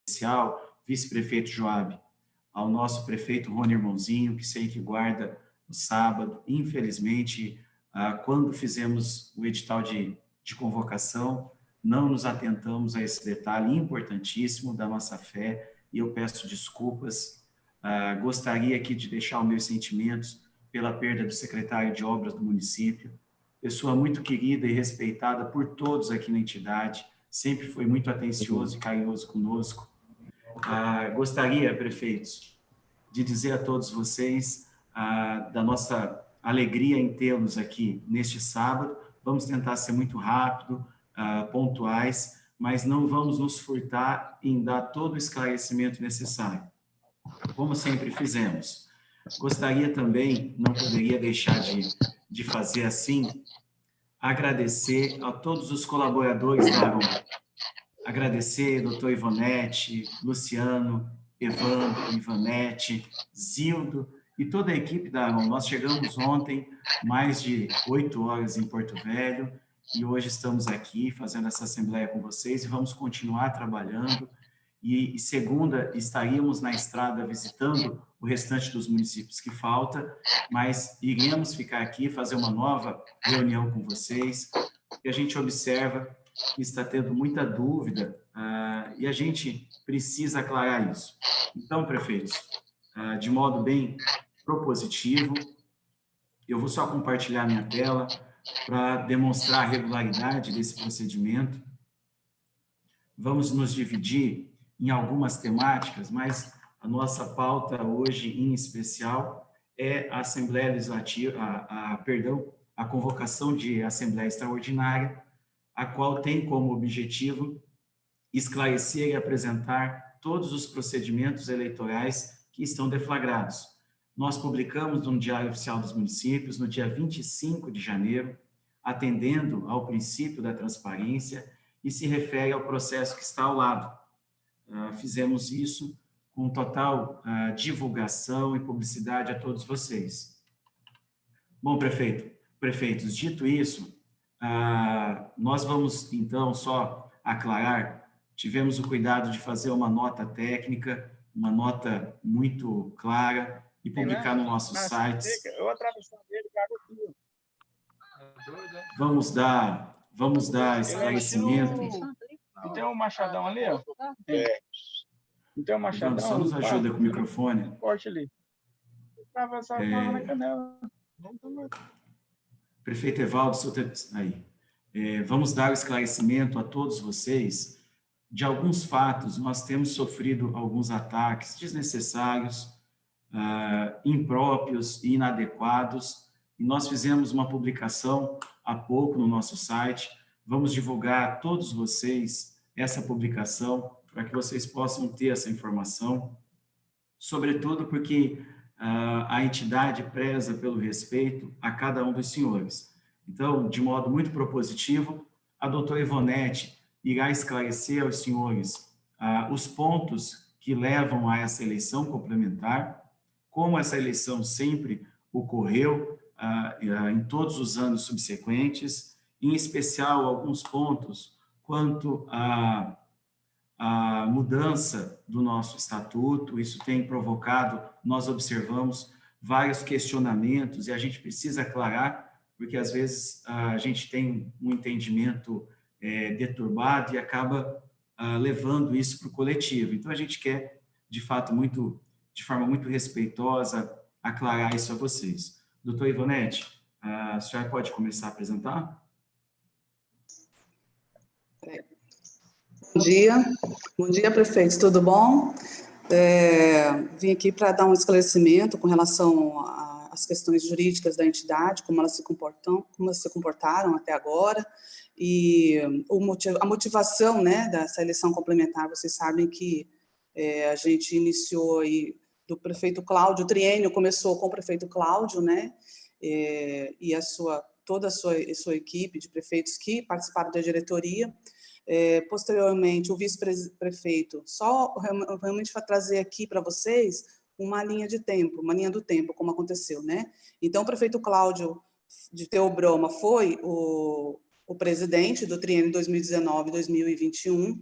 especial, vice-prefeito Joab, ao nosso prefeito Rony Irmãozinho, que sei que guarda o sábado. Infelizmente, quando fizemos o edital de convocação, não nos atentamos a esse detalhe importantíssimo da nossa fé, e eu peço desculpas. Gostaria aqui de deixar os meus sentimentos pela perda do secretário de obras do município, pessoa muito querida e respeitada por todos aqui na entidade, sempre foi muito atencioso e carinhoso conosco. Gostaria, prefeitos, de dizer a todos vocês da nossa alegria em tê-los aqui neste sábado. Vamos tentar ser muito rápido, pontuais, mas não vamos nos furtar em dar todo o esclarecimento necessário, como sempre fizemos. Gostaria também, não poderia deixar de fazer assim, agradecer a todos os colaboradores da Aron. Agradecer doutor Ivonete, Luciano, Evandro, Ivanete, Zildo e toda a equipe da Aron. Nós chegamos ontem, mais de 8 horas em Porto Velho, e hoje estamos aqui fazendo essa assembleia com vocês e vamos continuar trabalhando. E segunda, estaríamos na estrada visitando o restante dos municípios que falta, mas iremos ficar aqui, fazer uma nova reunião com vocês, e a gente observa que está tendo muita dúvida, e a gente precisa aclarar isso. Então, prefeitos, de modo bem propositivo, eu vou só compartilhar minha tela para demonstrar a regularidade desse procedimento. Vamos nos dividir em algumas temáticas, mas a nossa pauta hoje, em especial, é a Assembleia Legislativa, a convocação de Assembleia Extraordinária, a qual tem como objetivo esclarecer e apresentar todos os procedimentos eleitorais que estão deflagrados. Nós publicamos no Diário Oficial dos Municípios, no dia 25 de janeiro, atendendo ao princípio da transparência, e se refere ao processo que está ao lado. Fizemos isso com total divulgação e publicidade a todos vocês. Bom, prefeitos, dito isso, nós vamos, então, só aclarar, tivemos o cuidado de fazer uma nota técnica, uma nota muito clara, e publicar no nosso site. Vamos dar esclarecimento. Não tem um machadão ali, ó? Não tem um machadão? Só nos ajuda com o microfone. Corte ali. Na canela. Prefeito Evaldo, aí. Vamos dar o esclarecimento a todos vocês de alguns fatos. Nós temos sofrido alguns ataques desnecessários, impróprios e inadequados, e nós fizemos uma publicação há pouco no nosso site. Vamos divulgar a todos vocês essa publicação para que vocês possam ter essa informação, sobretudo porque a entidade preza pelo respeito a cada um dos senhores. Então, de modo muito propositivo, a doutora Ivonete irá esclarecer aos senhores os pontos que levam a essa eleição complementar, como essa eleição sempre ocorreu em todos os anos subsequentes, em especial alguns pontos quanto à mudança do nosso estatuto. Isso tem provocado, nós observamos, vários questionamentos, e a gente precisa aclarar, porque às vezes a gente tem um entendimento deturbado e acaba levando isso para o coletivo. Então, a gente quer, de fato, de forma muito respeitosa, aclarar isso a vocês. Doutor Ivonete, a senhora pode começar a apresentar? Bom dia, prefeito, tudo bom? Vim aqui para dar um esclarecimento com relação às questões jurídicas da entidade, como elas se comportaram até agora, e a motivação, né, dessa eleição complementar. Vocês sabem que a gente iniciou aí do prefeito Cláudio, o triênio começou com o prefeito Cláudio, né, e toda a sua equipe de prefeitos que participaram da diretoria. Posteriormente, o vice-prefeito, só realmente para trazer aqui para vocês uma linha do tempo, como aconteceu, né? Então, o prefeito Cláudio de Teobroma foi o o presidente do triênio 2019-2021,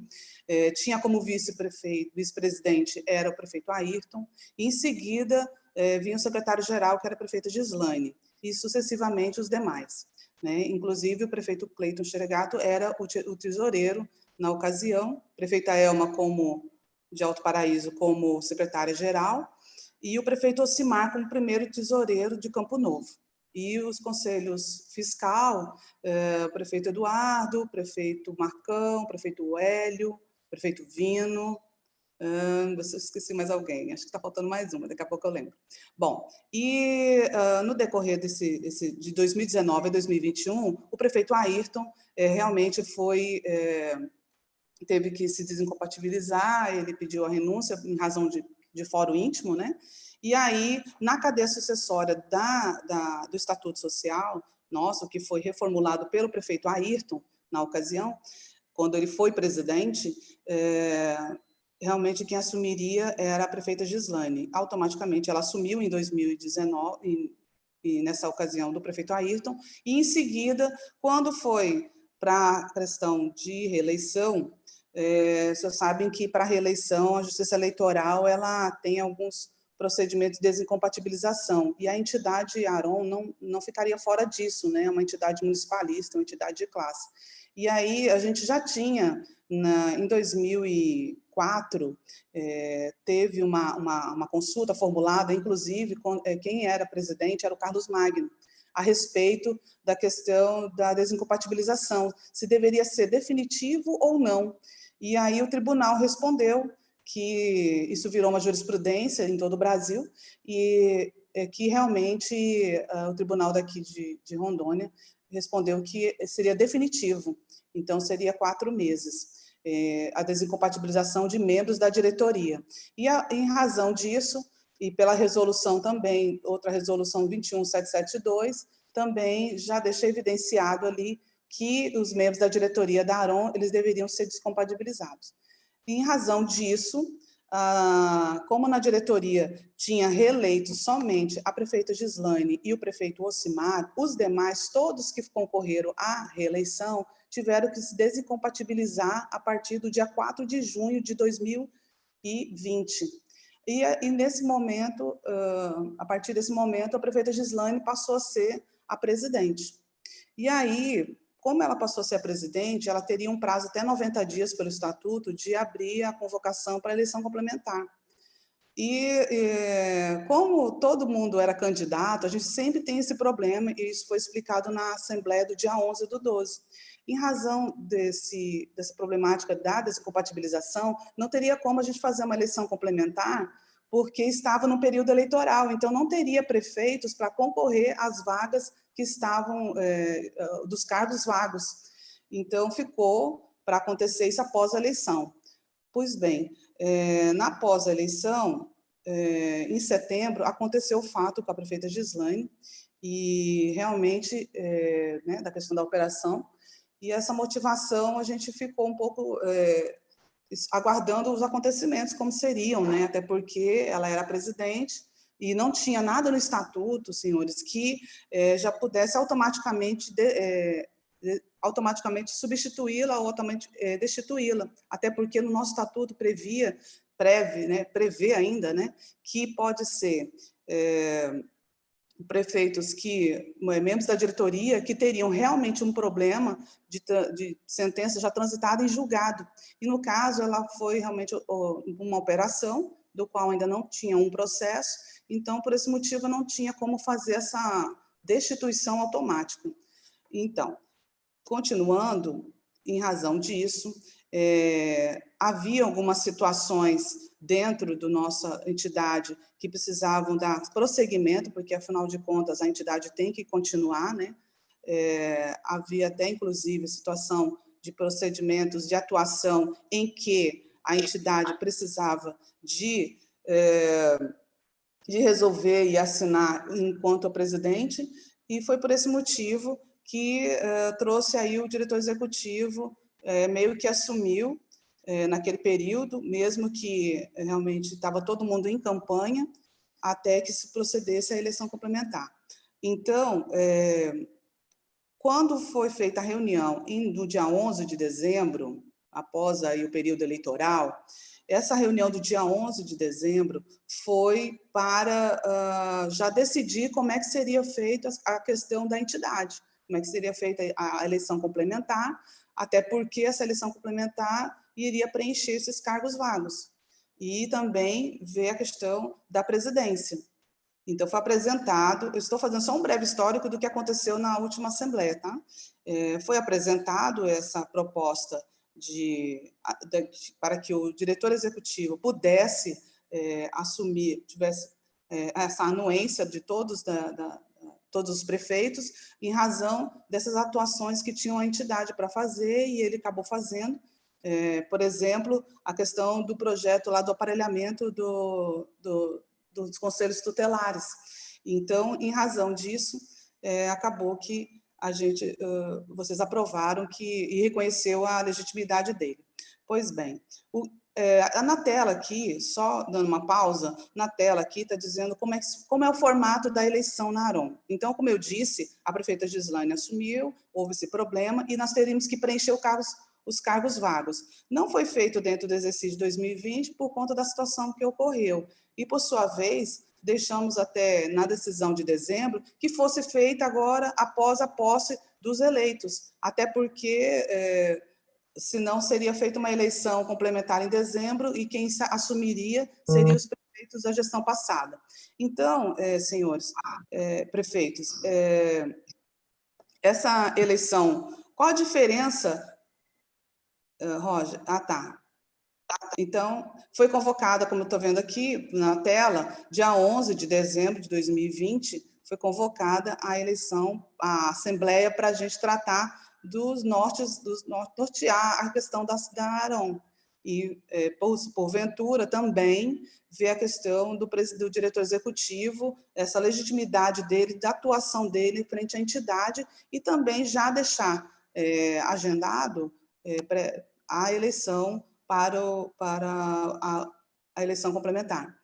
tinha como vice-presidente era o prefeito Ayrton, e em seguida vinha o secretário-geral, que era a prefeita Gislaine, e sucessivamente os demais, né? Inclusive o prefeito Cleiton Xeregato era o tesoureiro na ocasião, prefeita Elma de Alto Paraíso como secretária-geral, e o prefeito Ocimar como primeiro tesoureiro de Campo Novo. E os conselhos fiscal, o prefeito Eduardo, o prefeito Marcão, o prefeito Hélio, o prefeito Vino, esqueci mais alguém, acho que está faltando mais uma, daqui a pouco eu lembro. Bom, e no decorrer de 2019 a 2021, o prefeito Ayrton realmente teve que se desincompatibilizar, ele pediu a renúncia em razão de fórum íntimo, né? E aí, na cadeia sucessória do Estatuto Social, nosso, que foi reformulado pelo prefeito Ayrton, na ocasião, quando ele foi presidente, realmente quem assumiria era a prefeita Gislaine. Automaticamente, ela assumiu em 2019, e nessa ocasião do prefeito Ayrton, e em seguida, quando foi para a questão de reeleição, vocês sabem que para a reeleição a Justiça Eleitoral ela tem alguns procedimentos de desincompatibilização, e a entidade Aron não ficaria fora disso, né? Uma entidade municipalista, uma entidade de classe. E aí a gente já tinha, em 2004, teve uma consulta formulada, inclusive, quem era presidente era o Carlos Magno, a respeito da questão da desincompatibilização, se deveria ser definitivo ou não. E aí o tribunal respondeu que isso virou uma jurisprudência em todo o Brasil e que realmente o tribunal daqui de Rondônia respondeu que seria definitivo, então seria 4 meses a desincompatibilização de membros da diretoria. E em razão disso, e pela resolução também, outra resolução 21772, também já deixa evidenciado ali que os membros da diretoria da Aron, eles deveriam ser descompatibilizados. E, em razão disso, como na diretoria tinha reeleito somente a prefeita Gislaine e o prefeito Ocimar, os demais, todos que concorreram à reeleição, tiveram que se desincompatibilizar a partir do dia 4 de junho de 2020. E nesse momento, a partir desse momento, a prefeita Gislaine passou a ser a presidente. E aí, como ela passou a ser a presidente, ela teria um prazo até 90 dias pelo estatuto de abrir a convocação para a eleição complementar. E como todo mundo era candidato, a gente sempre tem esse problema, e isso foi explicado na Assembleia do dia 11/12. Em razão dessa problemática da desincompatibilização, não teria como a gente fazer uma eleição complementar, porque estava no período eleitoral, então não teria prefeitos para concorrer às vagas que estavam, dos cargos vagos. Então, ficou para acontecer isso após a eleição. Pois bem, na pós-eleição, em setembro, aconteceu o fato com a prefeita Gislaine, e realmente, né, da questão da operação, e essa motivação a gente ficou um pouco aguardando os acontecimentos, como seriam, né, até porque ela era presidente, e não tinha nada no estatuto, senhores, que já pudesse automaticamente substituí-la ou destituí-la, até porque no nosso estatuto prevê ainda, né, que pode ser prefeitos membros da diretoria que teriam realmente um problema de sentença já transitada em julgado. E, no caso, ela foi realmente uma operação, do qual ainda não tinha um processo, então, por esse motivo, não tinha como fazer essa destituição automática. Então, continuando, em razão disso, havia algumas situações dentro da nossa entidade que precisavam dar prosseguimento, porque, afinal de contas, a entidade tem que continuar, né? Havia até, inclusive, situação de procedimentos de atuação em que a entidade precisava de resolver e assinar enquanto presidente, e foi por esse motivo que trouxe aí o diretor executivo, meio que assumiu naquele período, mesmo que realmente estava todo mundo em campanha, até que se procedesse à eleição complementar. Então, quando foi feita a reunião no dia 11 de dezembro, após aí o período eleitoral, essa reunião do dia 11 de dezembro foi para já decidir como é que seria feita a questão da entidade, como é que seria feita a eleição complementar, até porque essa eleição complementar iria preencher esses cargos vagos. E também ver a questão da presidência. Então, foi apresentado, eu estou fazendo só um breve histórico do que aconteceu na última Assembleia, tá? Foi apresentado essa proposta para que o diretor executivo pudesse assumir, tivesse essa anuência de todos os prefeitos, em razão dessas atuações que tinham a entidade para fazer, e ele acabou fazendo. Por exemplo, a questão do projeto lá do aparelhamento dos conselhos tutelares. Então, em razão disso, acabou que vocês aprovaram e reconheceu a legitimidade dele. Pois bem, na tela aqui, só dando uma pausa, na tela aqui está dizendo como é o formato da eleição na ARON. Então, como eu disse, a prefeita Gislaine assumiu, houve esse problema, e nós teríamos que preencher os cargos vagos. Não foi feito dentro do exercício de 2020 por conta da situação que ocorreu. E, por sua vez, deixamos até na decisão de dezembro que fosse feita agora após a posse dos eleitos, até porque senão seria feita uma eleição complementar em dezembro e quem assumiria seriam os prefeitos da gestão passada. Então, senhores prefeitos, essa eleição, qual a diferença, Roger? Ah, tá. Então, foi convocada, como eu estou vendo aqui na tela, dia 11 de dezembro de 2020, foi convocada a eleição, a Assembleia, para a gente tratar nortear a questão da ARON. E, porventura, também ver a questão do diretor executivo, essa legitimidade dele, da atuação dele frente à entidade, e também já deixar agendado a eleição para a eleição complementar.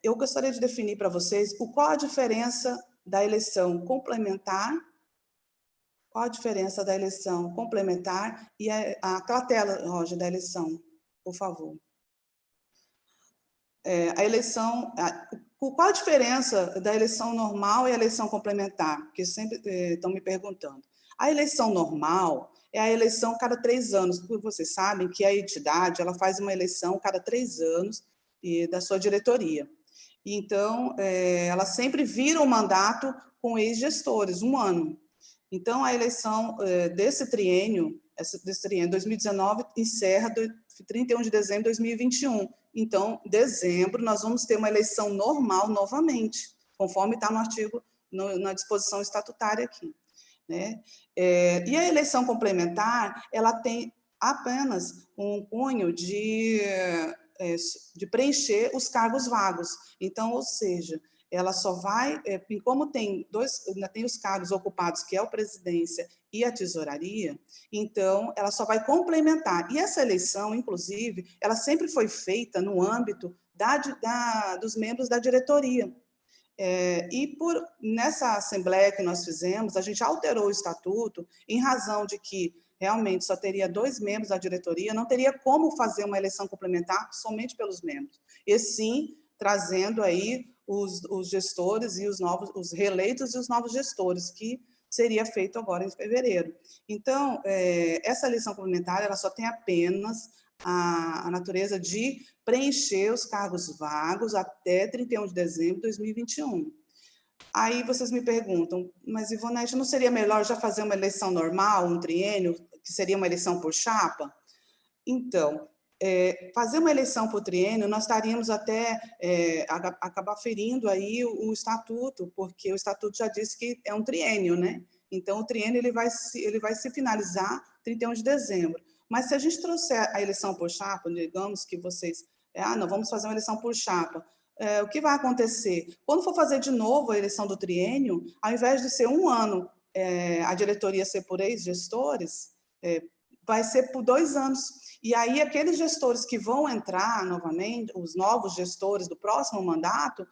Eu gostaria de definir para vocês qual a diferença da eleição complementar, e aquela tela, Roger, da eleição, por favor. Qual a diferença da eleição normal e a eleição complementar? Porque sempre estão me perguntando. A eleição normal é a eleição cada 3 anos, porque vocês sabem que a entidade ela faz uma eleição cada 3 anos da sua diretoria. Então, ela sempre vira um mandato com ex-gestores, 1 ano. Então, a eleição desse triênio 2019, encerra 31 de dezembro de 2021. Então, em dezembro, nós vamos ter uma eleição normal novamente, conforme está no artigo, na disposição estatutária aqui. Né? E a eleição complementar, ela tem apenas um cunho de preencher os cargos vagos. Então, ou seja, ela só vai, como tem os cargos ocupados, que é a presidência e a tesouraria, então ela só vai complementar. E essa eleição, inclusive, ela sempre foi feita no âmbito dos membros da diretoria. Nessa assembleia que nós fizemos, a gente alterou o estatuto em razão de que realmente só teria 2 membros da diretoria, não teria como fazer uma eleição complementar somente pelos membros, e sim trazendo aí os gestores e os reeleitos e os novos gestores, que seria feito agora em fevereiro. Então, essa eleição complementar, ela só tem apenas a natureza de preencher os cargos vagos até 31 de dezembro de 2021. Aí vocês me perguntam, mas Ivonete, não seria melhor já fazer uma eleição normal, um triênio, que seria uma eleição por chapa? Então, fazer uma eleição por triênio, nós estaríamos até acabar ferindo aí o estatuto, porque o estatuto já disse que é um triênio, né? Então, o triênio ele vai se finalizar 31 de dezembro. Mas se a gente trouxer a eleição por chapa, digamos que vocês, não, vamos fazer uma eleição por chapa, o que vai acontecer? Quando for fazer de novo a eleição do triênio, ao invés de ser 1 ano, a diretoria ser por ex-gestores, vai ser por 2 anos. E aí, aqueles gestores que vão entrar novamente, os novos gestores do próximo mandato,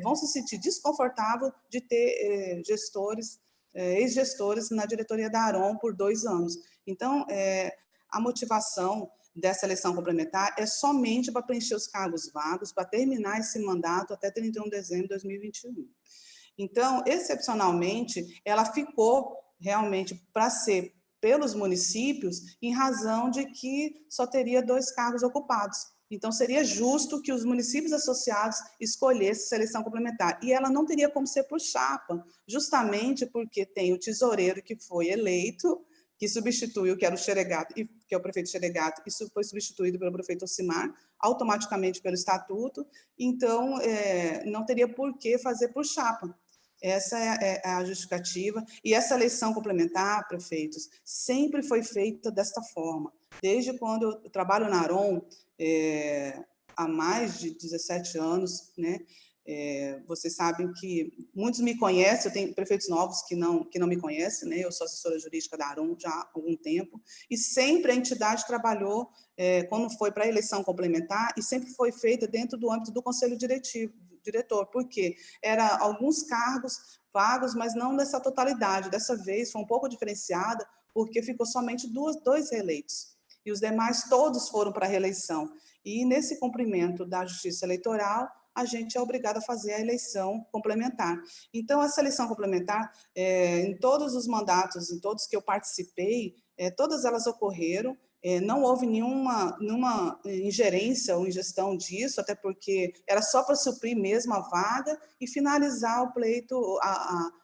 vão se sentir desconfortáveis de ter gestores ex-gestores na diretoria da ARON por 2 anos. Então, a motivação dessa eleição complementar é somente para preencher os cargos vagos, para terminar esse mandato até 31 de dezembro de 2021. Então, excepcionalmente, ela ficou realmente para ser pelos municípios, em razão de que só teria 2 cargos ocupados. Então, seria justo que os municípios associados escolhessem essa eleição complementar. E ela não teria como ser por chapa, justamente porque tem o tesoureiro que foi eleito, que substituiu, que era o Xeregato, que é o prefeito Xeregato, isso foi substituído pelo prefeito Ocimar, automaticamente pelo estatuto, então não teria por que fazer por chapa. Essa é a justificativa, e essa eleição complementar, prefeitos, sempre foi feita desta forma. Desde quando eu trabalho na ARON, há mais de 17 anos, né? Vocês sabem que muitos me conhecem, eu tenho prefeitos novos que não me conhecem, né? Eu sou assessora jurídica da ARON já há algum tempo, e sempre a entidade trabalhou, quando foi para a eleição complementar, e sempre foi feita dentro do âmbito do Conselho Diretor, porque eram alguns cargos vagos, mas não nessa totalidade. Dessa vez foi um pouco diferenciada, porque ficou somente 2 reeleitos, e os demais todos foram para a reeleição. E nesse cumprimento da Justiça Eleitoral, a gente é obrigado a fazer a eleição complementar. Então, essa eleição complementar, em todos os mandatos, em todos que eu participei, todas elas ocorreram, não houve nenhuma ingerência ou ingestão disso, até porque era só para suprir mesmo a vaga e finalizar o pleito,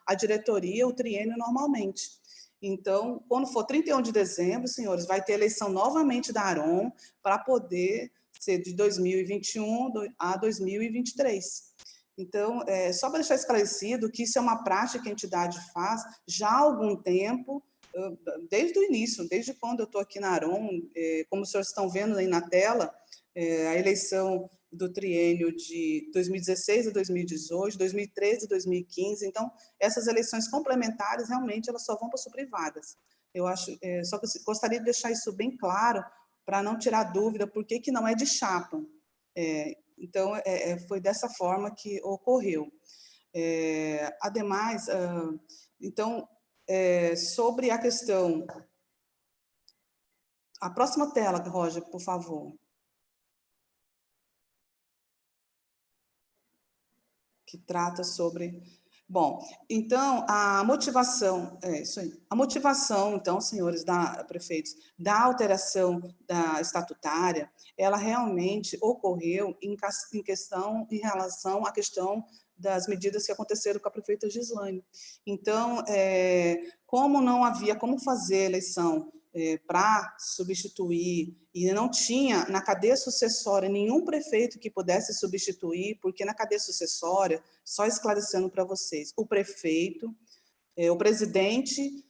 a diretoria, o triênio normalmente. Então, quando for 31 de dezembro, senhores, vai ter eleição novamente da ARON para poder ser de 2021 a 2023. Então, só para deixar esclarecido que isso é uma prática que a entidade faz já há algum tempo, desde o início, desde quando eu estou aqui na ARON, como os senhores estão vendo aí na tela, a eleição do triênio de 2016 a 2018, 2013 a 2015, então, essas eleições complementares, realmente, elas só vão para suprir vagas. Eu acho, só que eu gostaria de deixar isso bem claro, para não tirar dúvida, por que não é de chapa. Então, foi dessa forma que ocorreu. Ademais, então, sobre a questão... A próxima tela, Roger, por favor. Que trata sobre... Bom, então, a motivação, isso aí. A motivação, então, senhores prefeitos, da alteração da estatutária, ela realmente ocorreu em relação à questão das medidas que aconteceram com a prefeita Gislaine. Então, como não havia como fazer eleição para substituir, e não tinha na cadeia sucessória nenhum prefeito que pudesse substituir, porque na cadeia sucessória, só esclarecendo para vocês, o prefeito, o presidente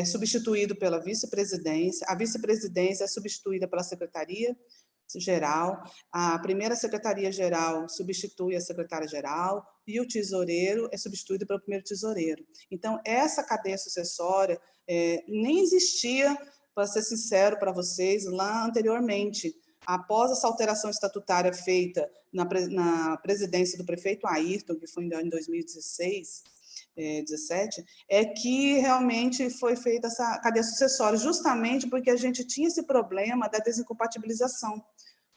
substituído pela vice-presidência, a vice-presidência é substituída pela secretaria-geral, a primeira secretaria-geral substitui a secretária-geral, e o tesoureiro é substituído pelo primeiro tesoureiro. Então, essa cadeia sucessória nem existia, para ser sincero para vocês, lá anteriormente. Após essa alteração estatutária feita na presidência do prefeito Ayrton, que foi em 2016, 17, é que realmente foi feita essa cadeia sucessória, justamente porque a gente tinha esse problema da desincompatibilização,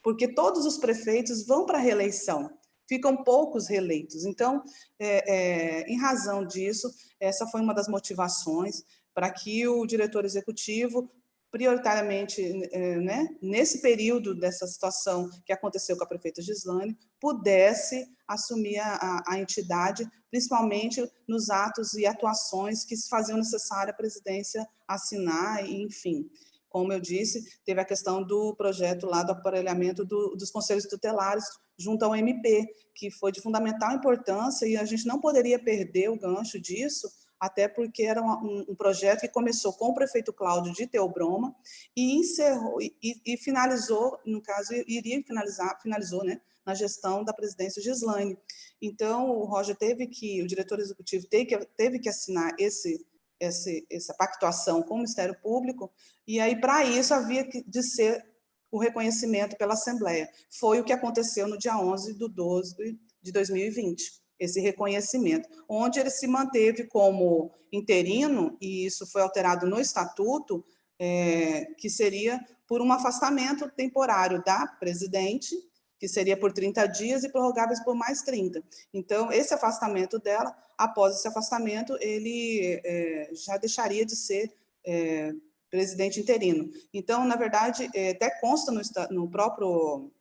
porque todos os prefeitos vão para a reeleição, ficam poucos reeleitos. Então, em razão disso, essa foi uma das motivações para que o diretor executivo, prioritariamente, nesse período dessa situação que aconteceu com a prefeita Gislaine, pudesse assumir a entidade, principalmente nos atos e atuações que se faziam necessária a presidência assinar, enfim. Como eu disse, teve a questão do projeto lá do aparelhamento dos conselhos tutelares junto ao MP, que foi de fundamental importância e a gente não poderia perder o gancho disso, até porque era um projeto que começou com o prefeito Cláudio de Theobroma e encerrou e finalizou, no caso, finalizou, né, na gestão da presidência Gislaine. Então, o diretor executivo teve que assinar essa pactuação com o Ministério Público, e aí, para isso, havia de ser o reconhecimento pela Assembleia. Foi o que aconteceu no dia 11 de 12 de 2020. esse reconhecimento, onde ele se manteve como interino, e isso foi alterado no estatuto, que seria por um afastamento temporário da presidente, que seria por 30 dias e prorrogáveis por mais 30. Então, esse afastamento dela, após esse afastamento, ele já deixaria de ser presidente interino. Então, na verdade, até consta no próprio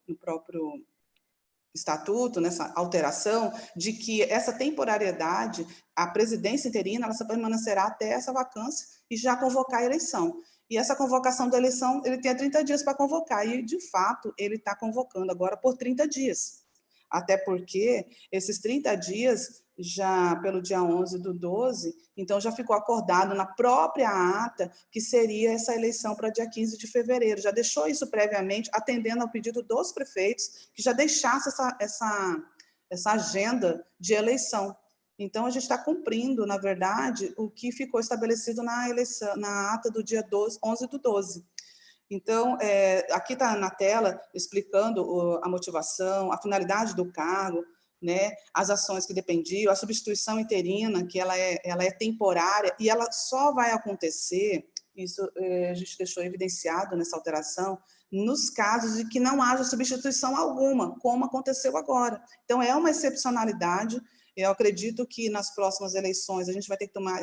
estatuto, nessa alteração, de que essa temporariedade, a presidência interina, ela só permanecerá até essa vacância e já convocar a eleição. E essa convocação da eleição, ele tem 30 dias para convocar, e, de fato, ele está convocando agora por 30 dias. Até porque esses 30 dias, já pelo dia 11/12, então já ficou acordado na própria ata que seria essa eleição para dia 15 de fevereiro. Já deixou isso previamente, atendendo ao pedido dos prefeitos, que já deixasse essa agenda de eleição. Então, a gente está cumprindo, na verdade, o que ficou estabelecido na eleição, na ata do dia 11/12. Então, aqui está na tela explicando a motivação, a finalidade do cargo, né, as ações que dependiam, a substituição interina, que ela é temporária, e ela só vai acontecer, isso a gente deixou evidenciado nessa alteração, nos casos de que não haja substituição alguma, como aconteceu agora. Então, é uma excepcionalidade. Eu acredito que nas próximas eleições a gente vai ter que tomar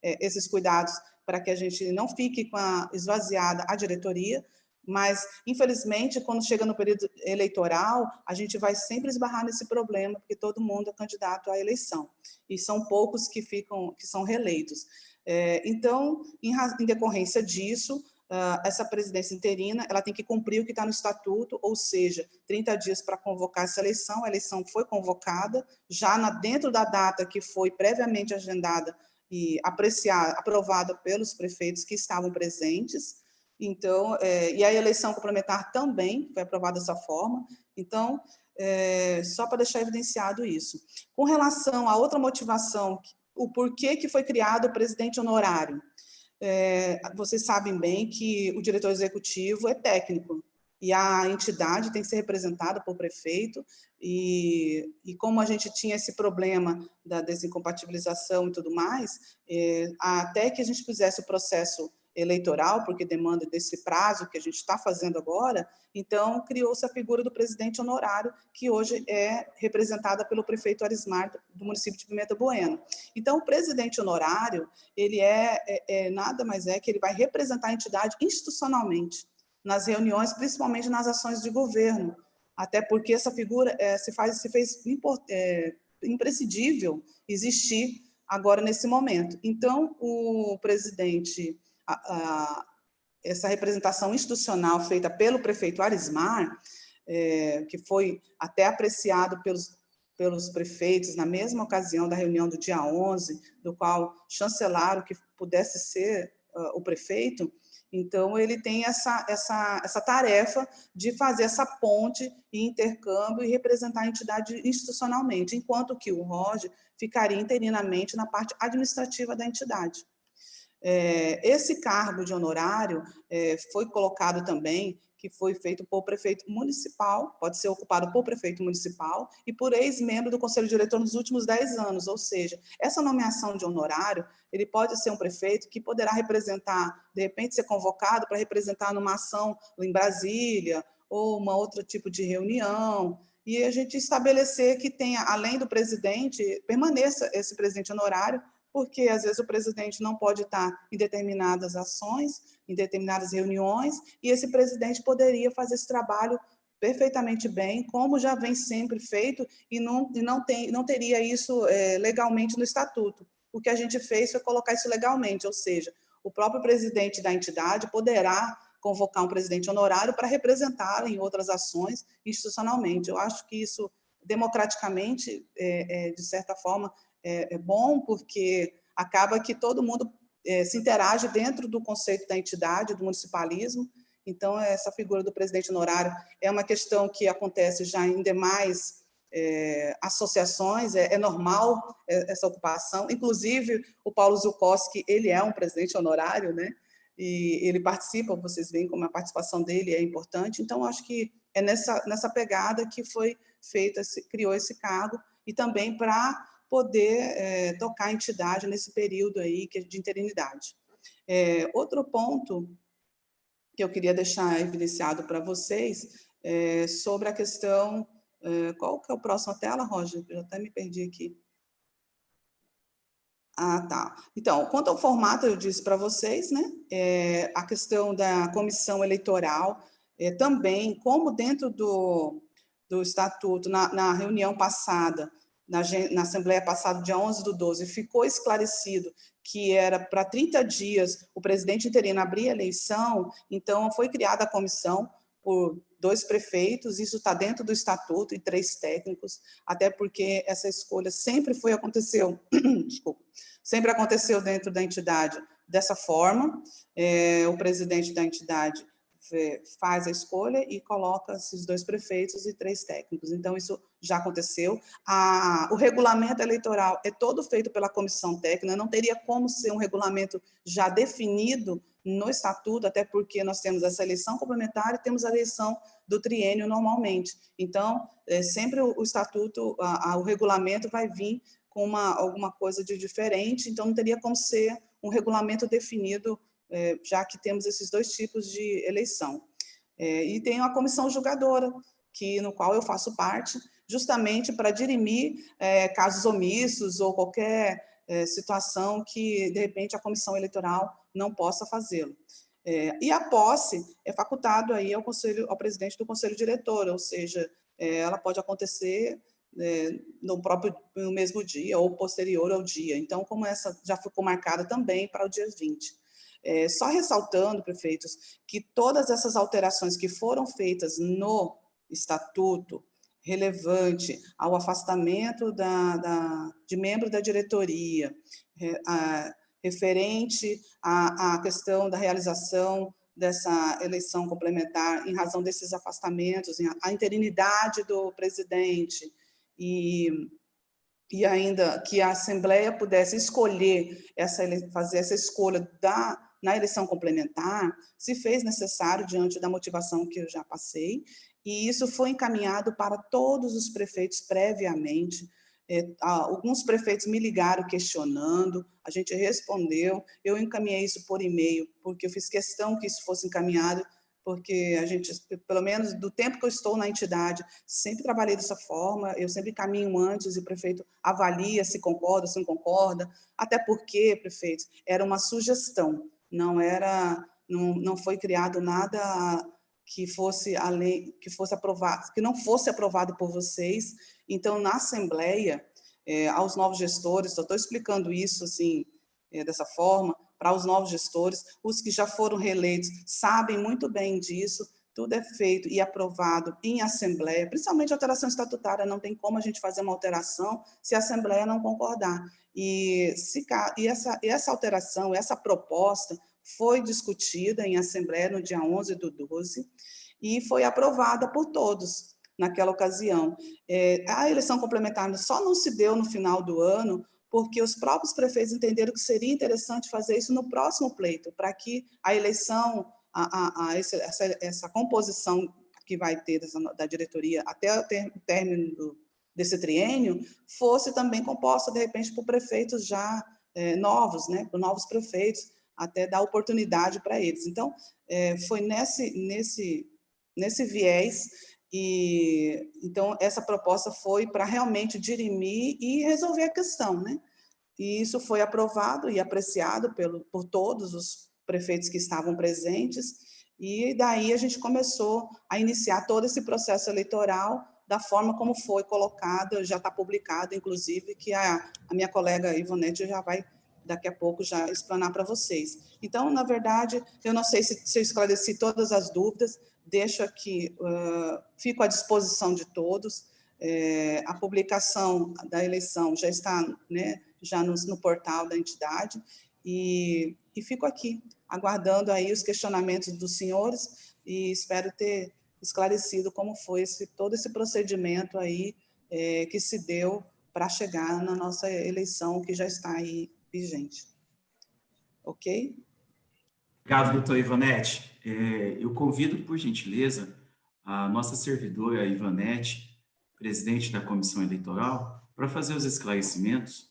esses cuidados para que a gente não fique esvaziada a diretoria, mas, infelizmente, quando chega no período eleitoral, a gente vai sempre esbarrar nesse problema, porque todo mundo é candidato à eleição, e são poucos que são reeleitos. Então, em decorrência disso, essa presidência interina, ela tem que cumprir o que está no estatuto, ou seja, 30 dias para convocar essa eleição. A eleição foi convocada, já dentro da data que foi previamente agendada e aprovada pelos prefeitos que estavam presentes. Então, e a eleição complementar também foi aprovada dessa forma. Então, só para deixar evidenciado isso. Com relação a outra motivação, o porquê que foi criado o presidente honorário, vocês sabem bem que o diretor executivo é técnico, e a entidade tem que ser representada por prefeito, e como a gente tinha esse problema da desincompatibilização e tudo mais, até que a gente fizesse o processo eleitoral, porque demanda desse prazo que a gente está fazendo agora, então criou-se a figura do presidente honorário, que hoje é representada pelo prefeito Arismar, do município de Pimenta Bueno. Então, o presidente honorário, ele nada mais que ele vai representar a entidade institucionalmente, nas reuniões, principalmente nas ações de governo, até porque essa figura se fez imprescindível existir agora nesse momento. Então, o presidente, essa representação institucional feita pelo prefeito Arismar, que foi até apreciado pelos prefeitos na mesma ocasião da reunião do dia 11, do qual chancelaram que pudesse ser o prefeito. Então, ele tem essa tarefa de fazer essa ponte e intercâmbio e representar a entidade institucionalmente, enquanto que o Roger ficaria interinamente na parte administrativa da entidade. Esse cargo de honorário foi colocado também, que foi feito por prefeito municipal, pode ser ocupado por prefeito municipal e por ex-membro do Conselho Diretor nos últimos 10 anos, ou seja, essa nomeação de honorário, ele pode ser um prefeito que poderá representar, de repente ser convocado para representar numa ação em Brasília, ou uma outro tipo de reunião, e a gente estabelecer que tenha, além do presidente, permaneça esse presidente honorário, porque às vezes o presidente não pode estar em determinadas ações, em determinadas reuniões, e esse presidente poderia fazer esse trabalho perfeitamente bem, como já vem sempre feito, e não teria isso legalmente no estatuto. O que a gente fez foi colocar isso legalmente, ou seja, o próprio presidente da entidade poderá convocar um presidente honorário para representar em outras ações institucionalmente. Eu acho que isso, democraticamente, de certa forma, é bom, porque acaba que todo mundo se interage dentro do conceito da entidade, do municipalismo. Então, essa figura do presidente honorário é uma questão que acontece já em demais associações, é normal essa ocupação. Inclusive, o Paulo Zilkowski, ele é um presidente honorário, né? E ele participa, vocês veem como a participação dele é importante. Então, acho que é nessa pegada que foi feita, criou esse cargo, e também para poder tocar a entidade nesse período aí de interinidade. Outro ponto que eu queria deixar evidenciado para vocês sobre a questão... qual que é o próximo tela, Roger? Eu até me perdi aqui. Ah, tá. Então, quanto ao formato, eu disse para vocês, né? A questão da comissão eleitoral, também, como dentro do estatuto, na reunião passada, na Assembleia passada, dia 11/12, ficou esclarecido que era para 30 dias o presidente interino abrir a eleição, então foi criada a comissão por 2 prefeitos, isso está dentro do estatuto, e 3 técnicos, até porque essa escolha sempre aconteceu, desculpa, sempre aconteceu dentro da entidade dessa forma, o presidente da entidade faz a escolha e coloca esses 2 prefeitos e 3 técnicos. Então, isso já aconteceu. O regulamento eleitoral é todo feito pela comissão técnica, não teria como ser um regulamento já definido no estatuto, até porque nós temos essa eleição complementar e temos a eleição do triênio normalmente. Então, sempre o estatuto, o regulamento vai vir com alguma coisa de diferente, então não teria como ser um regulamento definido, já que temos esses 2 tipos de eleição. E tem a comissão julgadora, no qual eu faço parte, justamente para dirimir casos omissos ou qualquer situação que, de repente, a comissão eleitoral não possa fazê-lo. E a posse é facultado aí ao presidente do conselho diretor, ou seja, ela pode acontecer no mesmo dia ou posterior ao dia. Então, como essa já ficou marcada também para o dia 20. Só ressaltando, prefeitos, que todas essas alterações que foram feitas no estatuto, relevante ao afastamento de membro da diretoria, referente à questão da realização dessa eleição complementar em razão desses afastamentos, a interinidade do presidente e ainda que a Assembleia pudesse escolher fazer essa escolha na eleição complementar, se fez necessário diante da motivação que eu já passei, e isso foi encaminhado para todos os prefeitos previamente. Alguns prefeitos me ligaram questionando, a gente respondeu, eu encaminhei isso por e-mail, porque eu fiz questão que isso fosse encaminhado, porque a gente, pelo menos do tempo que eu estou na entidade, sempre trabalhei dessa forma, eu sempre caminho antes e o prefeito avalia se concorda, se não concorda, até porque, prefeitos, era uma sugestão, não foi criado nada que fosse a lei, que não fosse aprovado por vocês. Então, na Assembleia, aos novos gestores, eu estou explicando isso assim, dessa forma, para os novos gestores, os que já foram reeleitos sabem muito bem disso, tudo é feito e aprovado em Assembleia, principalmente alteração estatutária, não tem como a gente fazer uma alteração se a Assembleia não concordar. E essa alteração, essa proposta, foi discutida em Assembleia no dia 11/12 e foi aprovada por todos naquela ocasião. A eleição complementar só não se deu no final do ano porque os próprios prefeitos entenderam que seria interessante fazer isso no próximo pleito, para que a eleição, essa composição que vai ter da diretoria até o término desse triênio, fosse também composta, de repente, por prefeitos já novos, né, por novos prefeitos, até dar oportunidade para eles. Então, foi nesse viés, e então essa proposta foi para realmente dirimir e resolver a questão, né? E isso foi aprovado e apreciado por todos os prefeitos que estavam presentes, e daí a gente começou a iniciar todo esse processo eleitoral da forma como foi colocado, já está publicado, inclusive, que a minha colega Ivonete já vai daqui a pouco já explanar para vocês. Então, na verdade, eu não sei se eu esclareci todas as dúvidas, deixo aqui, fico à disposição de todos. A publicação da eleição já está, né, já no portal da entidade, e fico aqui, aguardando aí os questionamentos dos senhores, e espero ter esclarecido como foi todo esse procedimento aí que se deu para chegar na nossa eleição, que já está aí vigente. Ok? Obrigado, doutora Ivonete. Eu convido, por gentileza, a nossa servidora Ivonete, presidente da comissão eleitoral, Para fazer os esclarecimentos,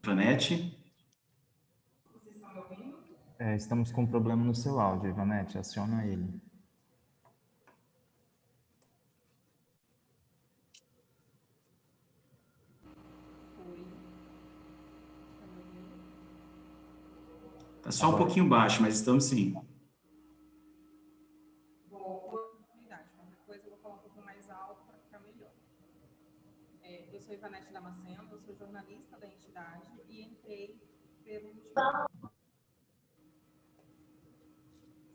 Ivanete. Estamos com um problema no seu áudio, Ivanete, aciona ele. Está só um pouquinho baixo, mas estamos sim. Qualquer coisa eu vou falar um pouco mais alto para ficar melhor. Eu sou Ivanete Damasceno, eu sou jornalista da entidade e entrei pelo último...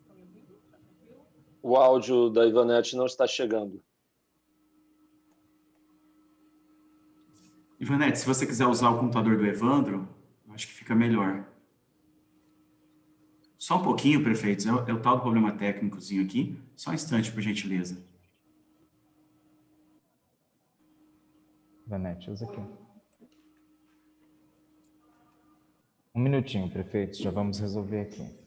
Estão me ouvindo? Tá tranquilo? O áudio da Ivanete não está chegando. Ivanete, se você quiser usar o computador do Evandro, eu acho que fica melhor. Só um pouquinho, prefeitos, é o tal do problema técnicozinho aqui. Só um instante, por gentileza. Ivanete, usa aqui. Um minutinho, prefeitos, já vamos resolver aqui.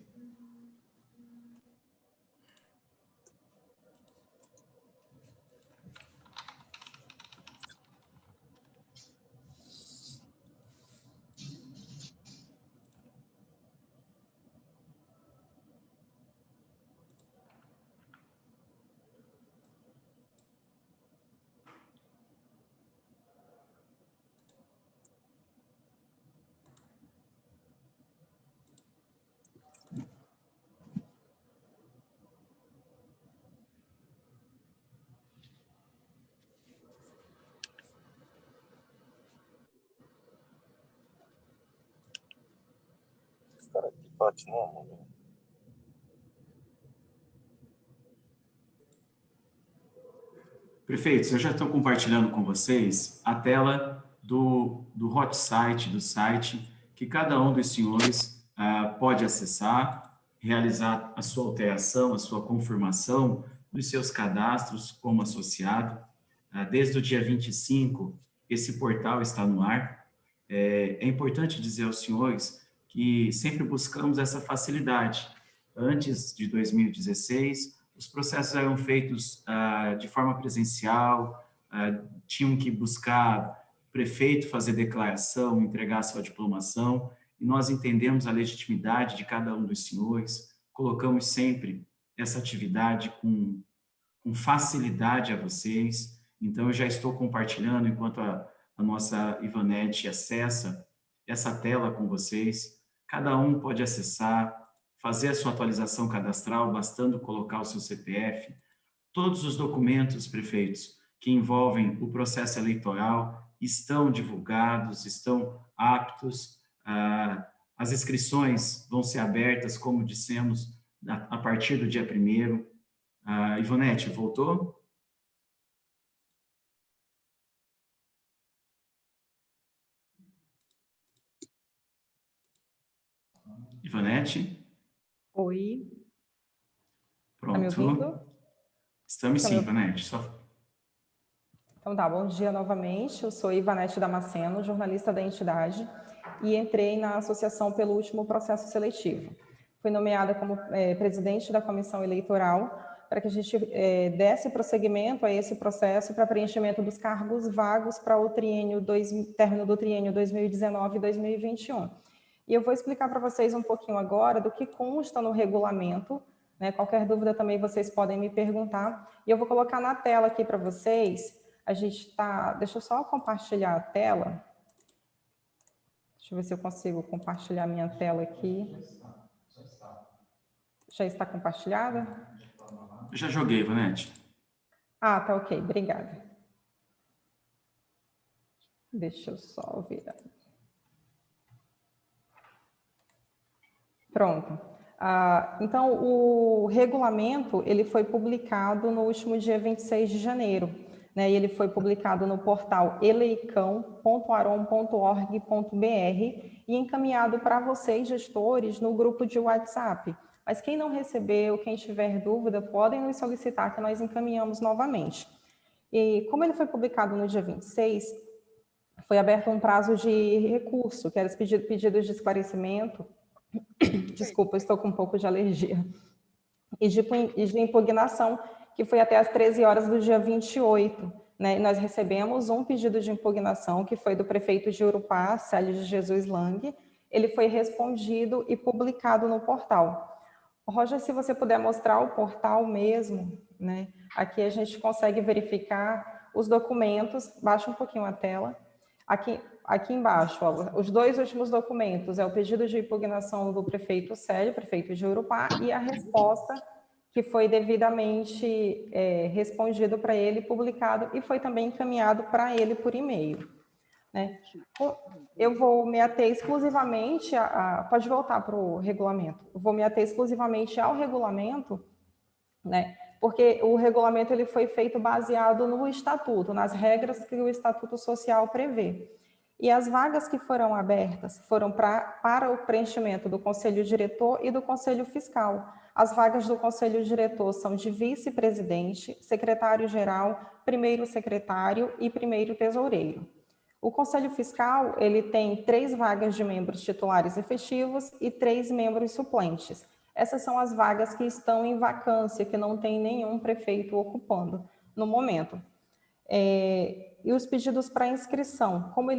Cara, que bate no mano. Prefeitos, eu já estou compartilhando com vocês a tela do hot site, do site, que cada um dos senhores pode acessar, realizar a sua alteração, a sua confirmação dos seus cadastros como associado. Desde o dia 25, esse portal está no ar. É importante dizer aos senhores que sempre buscamos essa facilidade. Antes de 2016, os processos eram feitos de forma presencial, tinham que buscar prefeito fazer declaração, entregar sua diplomação, e nós entendemos a legitimidade de cada um dos senhores, colocamos sempre essa atividade com facilidade a vocês. Então, eu já estou compartilhando, enquanto a nossa Ivanete acessa essa tela com vocês. Cada um pode acessar, fazer a sua atualização cadastral, bastando colocar o seu CPF. Todos os documentos, prefeitos, que envolvem o processo eleitoral estão divulgados, estão aptos. As inscrições vão ser abertas, como dissemos, a partir do dia 1º. Ivanete, voltou? Ivanete? Oi. Pronto. Tá me ouvindo? Estamos sim, Ivanete. Então tá, bom dia novamente. Eu sou Ivanete Damasceno, jornalista da entidade, e entrei na associação pelo último processo seletivo. Fui nomeada como presidente da comissão eleitoral para que a gente desse prosseguimento a esse processo para preenchimento dos cargos vagos para o término do triênio 2019 e 2021. E eu vou explicar para vocês um pouquinho agora do que consta no regulamento, né? Qualquer dúvida também vocês podem me perguntar. E eu vou colocar na tela aqui para vocês. A gente está... Deixa eu só compartilhar a tela. Deixa eu ver se eu consigo compartilhar minha tela aqui. Já está compartilhada? Já joguei, Ivanete. Tá ok. Obrigada. Deixa eu só virar. Pronto. Então, o regulamento ele foi publicado no último dia 26 de janeiro. Né, e ele foi publicado no portal eleicão.aron.org.br e encaminhado para vocês, gestores, no grupo de WhatsApp. Mas quem não recebeu, quem tiver dúvida, podem nos solicitar que nós encaminhamos novamente. E como ele foi publicado no dia 26, foi aberto um prazo de recurso, que era os pedidos de esclarecimento, desculpa, estou com um pouco de alergia, e de impugnação, que foi até às 13 horas do dia 28, né? E nós recebemos um pedido de impugnação, que foi do prefeito de Urupá, Célio de Jesus Lang. Ele foi respondido e publicado no portal. Roger, se você puder mostrar o portal mesmo, né? Aqui a gente consegue verificar os documentos, baixa um pouquinho a tela. Aqui embaixo, ó, os dois últimos documentos, é o pedido de impugnação do prefeito Célio, prefeito de Urupá, e a resposta que foi devidamente respondido para ele, publicado, e foi também encaminhado para ele por e-mail, né? Eu vou me ater exclusivamente pode voltar para o regulamento. Eu vou me ater exclusivamente ao regulamento, né? Porque o regulamento ele foi feito baseado no estatuto, nas regras que o Estatuto Social prevê. E as vagas que foram abertas foram para o preenchimento do Conselho Diretor e do Conselho Fiscal. As vagas do Conselho Diretor são de vice-presidente, secretário-geral, primeiro secretário e primeiro tesoureiro. O Conselho Fiscal ele tem 3 vagas de membros titulares efetivos e 3 membros suplentes. Essas são as vagas que estão em vacância, que não tem nenhum prefeito ocupando no momento. E os pedidos para inscrição, como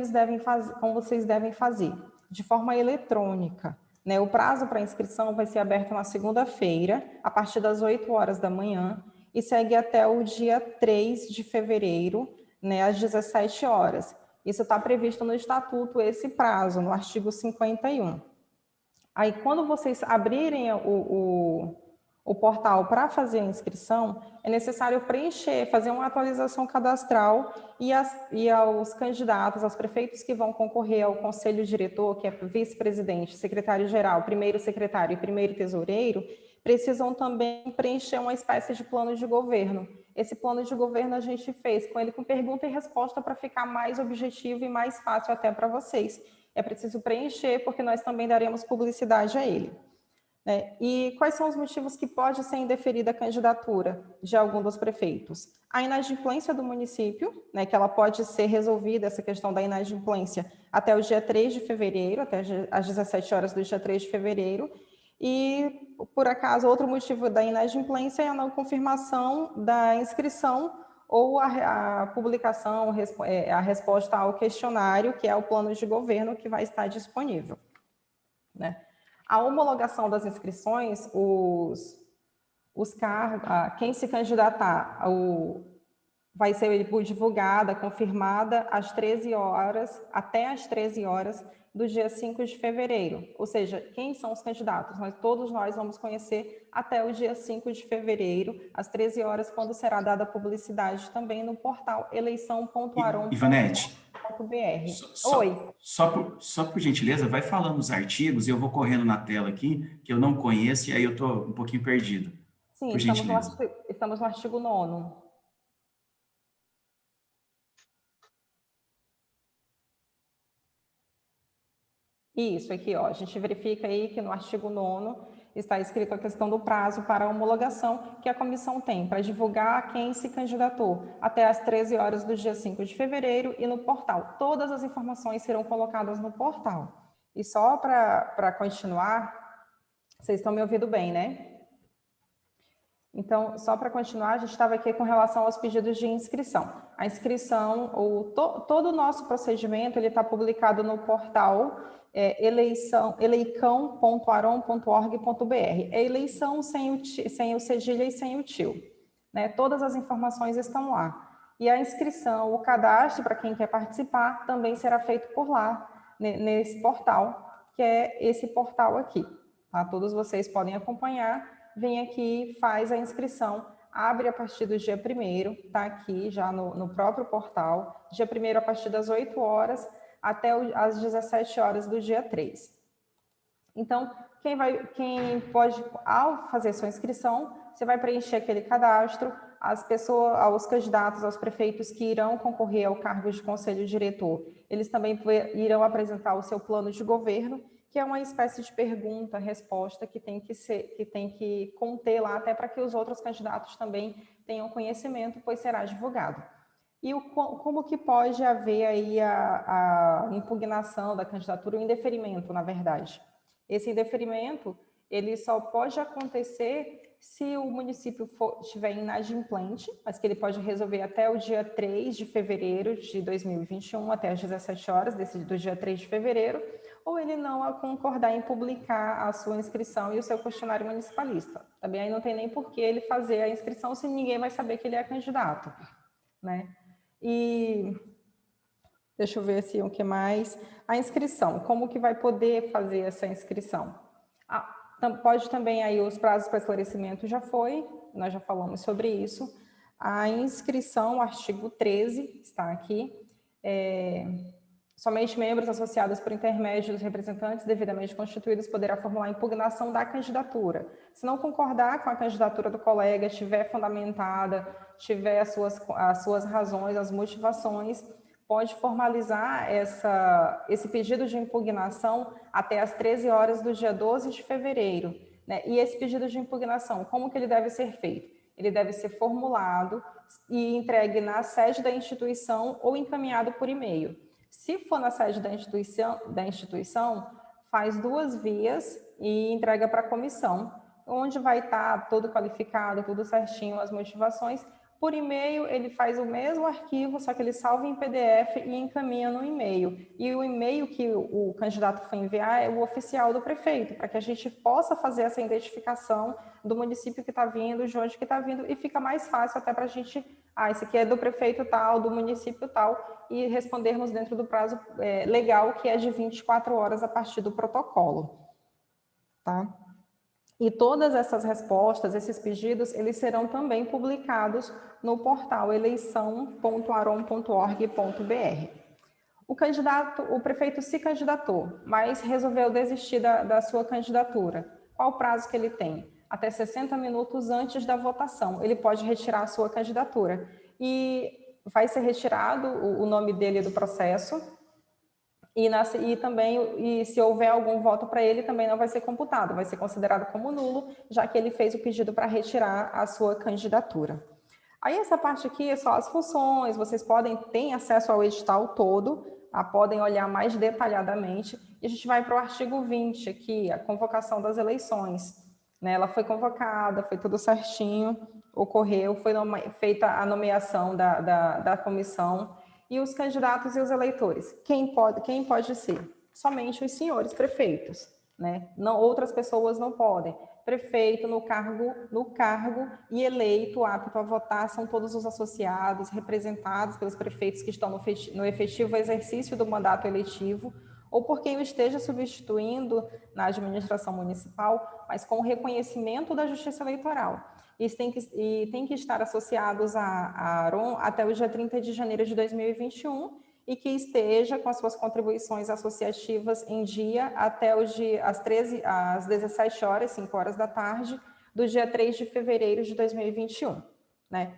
vocês devem fazer? De forma eletrônica, né? O prazo para inscrição vai ser aberto na segunda-feira, a partir das 8 horas da manhã, e segue até o dia 3 de fevereiro, né, às 17 horas. Isso está previsto no Estatuto, esse prazo, no artigo 51. Aí, quando vocês abrirem o portal para fazer a inscrição, é necessário preencher, fazer uma atualização cadastral e aos candidatos, aos prefeitos que vão concorrer ao Conselho Diretor, que é vice-presidente, secretário-geral, primeiro secretário e primeiro tesoureiro, precisam também preencher uma espécie de plano de governo. Esse plano de governo a gente fez com ele com pergunta e resposta para ficar mais objetivo e mais fácil até para vocês. É preciso preencher, porque nós também daremos publicidade a ele. Né? E quais são os motivos que pode ser indeferida a candidatura de algum dos prefeitos? A inadimplência do município, né, que ela pode ser resolvida, essa questão da inadimplência, até o dia 3 de fevereiro, até às 17 horas do dia 3 de fevereiro. E, por acaso, outro motivo da inadimplência é a não confirmação da inscrição ou a publicação, a resposta ao questionário, que é o plano de governo que vai estar disponível. Né? A homologação das inscrições, quem se candidatar, vai ser divulgada, confirmada às 13 horas, até às 13 horas do dia 5 de fevereiro. Ou seja, quem são os candidatos? Todos nós vamos conhecer até o dia 5 de fevereiro, às 13 horas, quando será dada a publicidade também no portal eleição.aron.br. Ivanete, Oi. Só por gentileza, vai falando os artigos e eu vou correndo na tela aqui, que eu não conheço, e aí eu estou um pouquinho perdido. Sim, por gentileza. Estamos no artigo 9º. Isso, aqui, ó, a gente verifica aí que no artigo 9º está escrito a questão do prazo para a homologação que a comissão tem para divulgar quem se candidatou até às 13 horas do dia 5 de fevereiro e no portal. Todas as informações serão colocadas no portal. E só para continuar, vocês estão me ouvindo bem, né? Então, só para continuar, a gente estava aqui com relação aos pedidos de inscrição. A inscrição, todo o nosso procedimento, ele está publicado no portal eleicão.aron.org.br. É eleição sem o cedilha e sem o tio. Né? Todas as informações estão lá. E a inscrição, o cadastro para quem quer participar, também será feito por lá, nesse portal, que é esse portal aqui. Tá? Todos vocês podem acompanhar. Vem aqui, faz a inscrição, abre a partir do dia 1º, está aqui já no próprio portal, dia 1º a partir das 8 horas até às 17 horas do dia 3. Então, quem pode, ao fazer sua inscrição, você vai preencher aquele cadastro, aos candidatos, aos prefeitos que irão concorrer ao cargo de conselho diretor, eles também irão apresentar o seu plano de governo, que é uma espécie de pergunta-resposta que tem que conter lá, até para que os outros candidatos também tenham conhecimento, pois será divulgado. E como que pode haver aí a impugnação da candidatura, o indeferimento, na verdade. Esse indeferimento, ele só pode acontecer se o município estiver inadimplente, mas que ele pode resolver até o dia 3 de fevereiro de 2021, até às 17 horas do dia 3 de fevereiro, ou ele não concordar em publicar a sua inscrição e o seu questionário municipalista. Também aí não tem nem por que ele fazer a inscrição se ninguém vai saber que ele é candidato, né? E deixa eu ver assim, o que mais. A inscrição, como que vai poder fazer essa inscrição? Pode também aí, os prazos para esclarecimento já foi, nós já falamos sobre isso. A inscrição, o artigo 13, está aqui. Somente membros associados por intermédio dos representantes devidamente constituídos poderá formular impugnação da candidatura. Se não concordar com a candidatura do colega, estiver fundamentada, tiver as suas razões, as motivações, pode formalizar esse pedido de impugnação até às 13 horas do dia 12 de fevereiro. Né? E esse pedido de impugnação, como que ele deve ser feito? Ele deve ser formulado e entregue na sede da instituição ou encaminhado por e-mail. Se for na sede da instituição, faz 2 vias e entrega para a comissão, onde vai estar todo qualificado, tudo certinho, as motivações. Por e-mail, ele faz o mesmo arquivo, só que ele salva em PDF e encaminha no e-mail. E o e-mail que o candidato for enviar é o oficial do prefeito, para que a gente possa fazer essa identificação do município que está vindo, de onde que está vindo, e fica mais fácil até para a gente, esse aqui é do prefeito tal, do município tal, e respondermos dentro do prazo legal, que é de 24 horas a partir do protocolo. Tá? E todas essas respostas, esses pedidos, eles serão também publicados no portal eleição.aron.org.br. O prefeito se candidatou, mas resolveu desistir da sua candidatura. Qual o prazo que ele tem? Até 60 minutos antes da votação, ele pode retirar a sua candidatura. E vai ser retirado o nome dele do processo, e também, se houver algum voto para ele, também não vai ser computado, vai ser considerado como nulo, já que ele fez o pedido para retirar a sua candidatura. Aí essa parte aqui é só as funções, vocês têm acesso ao edital todo, podem olhar mais detalhadamente, e a gente vai para o artigo 20 aqui, a convocação das eleições. Né? Ela foi convocada, foi tudo certinho, ocorreu, foi feita a nomeação da comissão. E os candidatos e os eleitores, quem pode ser? Somente os senhores prefeitos, né? Não, outras pessoas não podem. Prefeito no cargo e eleito, apto a votar, são todos os associados, representados pelos prefeitos que estão no efetivo exercício do mandato eletivo, ou por quem o esteja substituindo na administração municipal, mas com o reconhecimento da Justiça Eleitoral. E tem que estar associados a ARON até o dia 30 de janeiro de 2021 e que esteja com as suas contribuições associativas em dia até às 17 horas, 5 horas da tarde, do dia 3 de fevereiro de 2021. Né?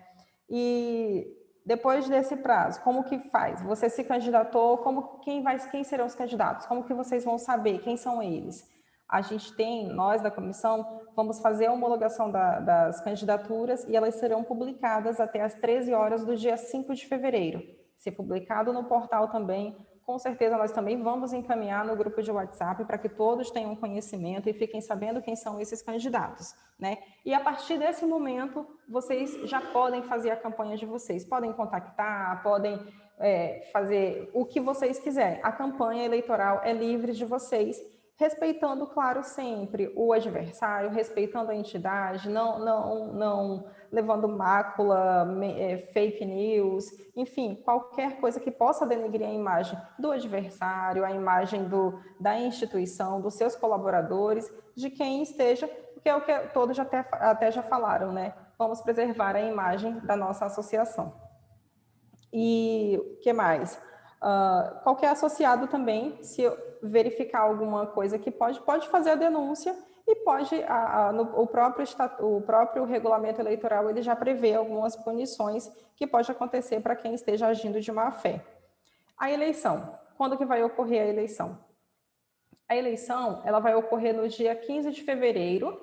E depois desse prazo, como que faz? Você se candidatou, quem serão os candidatos? Como que vocês vão saber quem são eles? Nós da comissão, vamos fazer a homologação das candidaturas e elas serão publicadas até às 13 horas do dia 5 de fevereiro. Ser publicado no portal também, com certeza nós também vamos encaminhar no grupo de WhatsApp para que todos tenham conhecimento e fiquem sabendo quem são esses candidatos. Né? E a partir desse momento, vocês já podem fazer a campanha de vocês, podem contactar, podem fazer o que vocês quiserem. A campanha eleitoral é livre de vocês, respeitando, claro, sempre o adversário, respeitando a entidade, não levando mácula, fake news, enfim, qualquer coisa que possa denegrir a imagem do adversário, a imagem da instituição, dos seus colaboradores, de quem esteja, porque é o que todos até já falaram, né? Vamos preservar a imagem da nossa associação. E o que mais? Qualquer associado também, se verificar alguma coisa que pode fazer a denúncia e o próprio regulamento eleitoral ele já prevê algumas punições que pode acontecer para quem esteja agindo de má fé. A eleição, quando que vai ocorrer a eleição? A eleição ela vai ocorrer no dia 15 de fevereiro,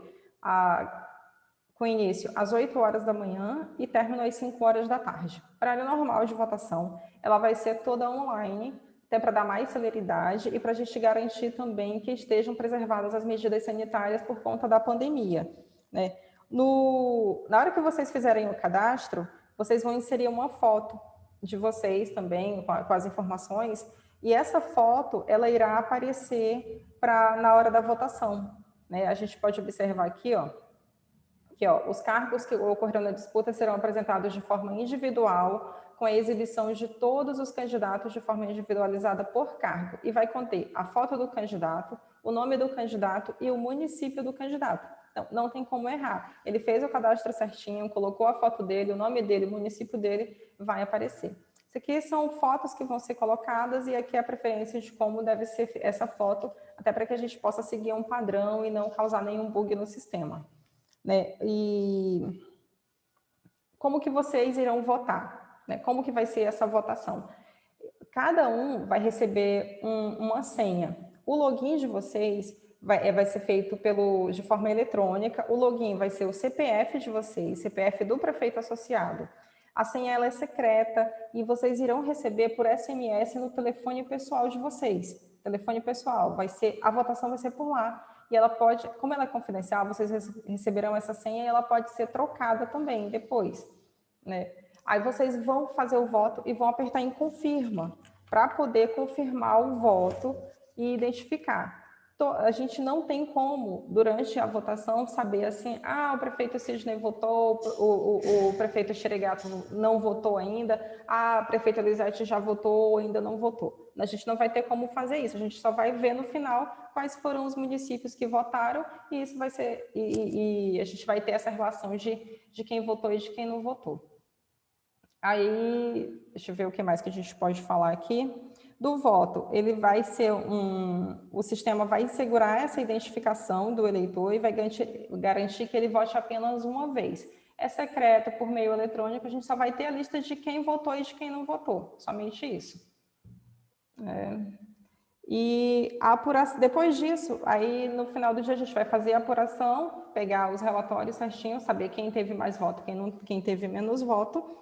com início às 8 horas da manhã e término às 5 horas da tarde. Horário normal de votação, ela vai ser toda online, até para dar mais celeridade e para a gente garantir também que estejam preservadas as medidas sanitárias por conta da pandemia, né? Na hora que vocês fizerem o cadastro, vocês vão inserir uma foto de vocês também, com as informações, e essa foto, ela irá aparecer na hora da votação, né? A gente pode observar aqui, ó, os cargos que ocorreram na disputa serão apresentados de forma individual, com a exibição de todos os candidatos de forma individualizada por cargo, e vai conter a foto do candidato, o nome do candidato e o município do candidato. Então, não tem como errar. Ele fez o cadastro certinho, colocou a foto dele, o nome dele, o município dele, vai aparecer. Isso aqui são fotos que vão ser colocadas e aqui é a preferência de como deve ser essa foto, até para que a gente possa seguir um padrão e não causar nenhum bug no sistema, né? E como que vocês irão votar, né? Como que vai ser essa votação? Cada um vai receber uma senha. O login de vocês vai ser feito de forma eletrônica. O login vai ser o CPF de vocês, CPF do prefeito associado. A senha ela é secreta e vocês irão receber por SMS no telefone pessoal de vocês. Telefone pessoal, a votação vai ser por lá. E ela pode, como ela é confidencial, vocês receberão essa senha e ela pode ser trocada também depois, né? Aí vocês vão fazer o voto e vão apertar em confirma, para poder confirmar o voto e identificar. A gente não tem como, durante a votação, saber assim, o prefeito Sidney votou, o prefeito Xeregato não votou ainda, a prefeita Elisete já votou ou ainda não votou. A gente não vai ter como fazer isso, a gente só vai ver no final quais foram os municípios que votaram e isso vai ser, e a gente vai ter essa relação de quem votou e de quem não votou. Aí, deixa eu ver o que mais que a gente pode falar aqui. Do voto, ele vai ser o sistema vai segurar essa identificação do eleitor e vai garantir que ele vote apenas uma vez. É secreto por meio eletrônico, a gente só vai ter a lista de quem votou e de quem não votou, somente isso. E depois disso, aí no final do dia a gente vai fazer a apuração, pegar os relatórios certinho, saber quem teve mais voto, quem teve menos voto.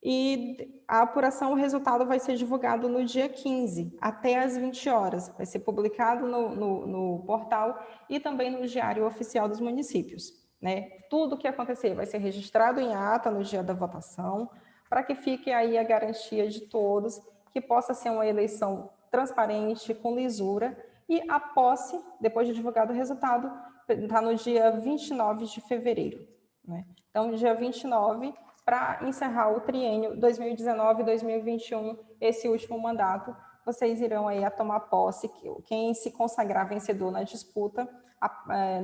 E a apuração, o resultado vai ser divulgado no dia 15, até às 20 horas. Vai ser publicado no portal e também no Diário Oficial dos Municípios, né? Tudo o que acontecer vai ser registrado em ata no dia da votação, para que fique aí a garantia de todos, que possa ser uma eleição transparente, com lisura, e a posse, depois de divulgado o resultado, está no dia 29 de fevereiro, né? Então, dia 29, para encerrar o triênio 2019-2021, esse último mandato, vocês irão aí a tomar posse, quem se consagrar vencedor na disputa,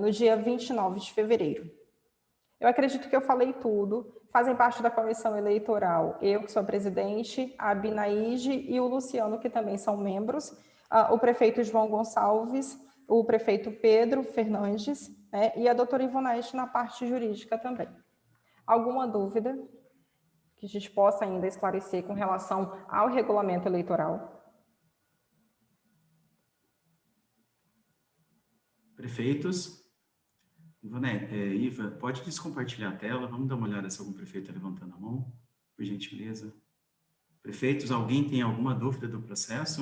no dia 29 de fevereiro. Eu acredito que eu falei tudo. Fazem parte da comissão eleitoral eu, que sou a presidente, a Binaíde e o Luciano, que também são membros, o prefeito João Gonçalves, o prefeito Pedro Fernandes, né, e a doutora Ivonete na parte jurídica também. Alguma dúvida que a gente possa ainda esclarecer com relação ao regulamento eleitoral? Prefeitos? Iva, pode descompartilhar a tela? Vamos dar uma olhada se algum prefeito está levantando a mão, por gentileza. Prefeitos, alguém tem alguma dúvida do processo?